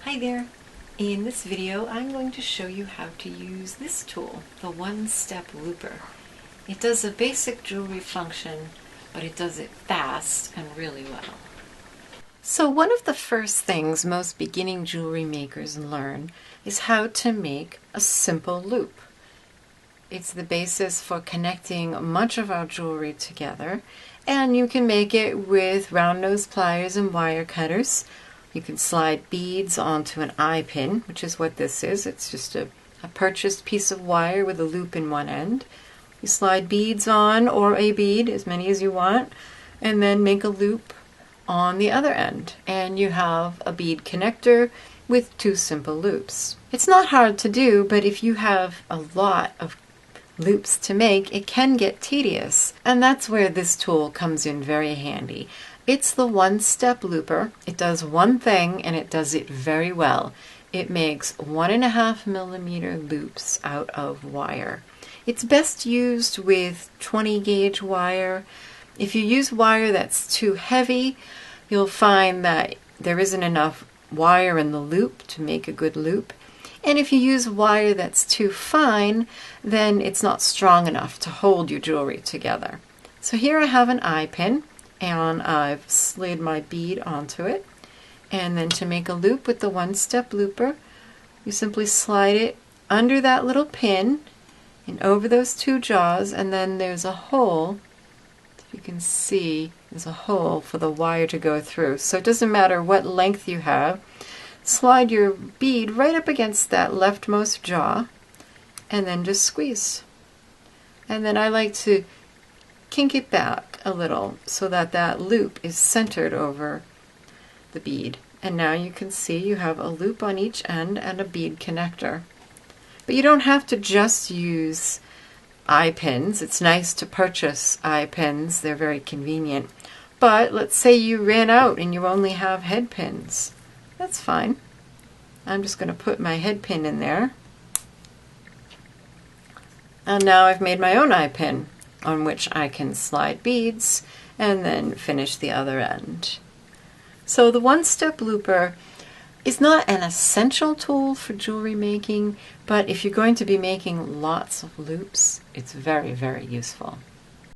Hi there! In this video I'm going to show you how to use this tool, the one-step looper. It does a basic jewelry function, but it does it fast and really well. So one of the first things most beginning jewelry makers learn is how to make a simple loop. It's the basis for connecting much of our jewelry together, and you can make it with round nose pliers and wire cutters. You can slide beads onto an eye pin, which is what this is. It's just a purchased piece of wire with a loop in one end. You slide beads on, or a bead, as many as you want, and then make a loop on the other end. And you have a bead connector with two simple loops. It's not hard to do, but if you have a lot of loops to make, it can get tedious. And that's where this tool comes in very handy. It's the one-step looper. It does one thing and it does it very well. It makes 1.5 millimeter loops out of wire. It's best used with 20 gauge wire. If you use wire that's too heavy, you'll find that there isn't enough wire in the loop to make a good loop. And if you use wire that's too fine, then it's not strong enough to hold your jewelry together. So here I have an eye pin, and I've slid my bead onto it. And then to make a loop with the one-step looper, you simply slide it under that little pin and over those two jaws, and then there's a hole. If you can see, there's a hole for the wire to go through. So it doesn't matter what length you have. Slide your bead right up against that leftmost jaw and then just squeeze. And then I like to kink it back a little so that that loop is centered over the bead. And now you can see you have a loop on each end and a bead connector. But you don't have to just use eye pins. It's nice to purchase eye pins. They're very convenient. But let's say you ran out and you only have head pins. That's fine. I'm just going to put my head pin in there. And now I've made my own eye pin on which I can slide beads and then finish the other end. So the one-step looper is not an essential tool for jewelry making, but if you're going to be making lots of loops, it's very, very useful.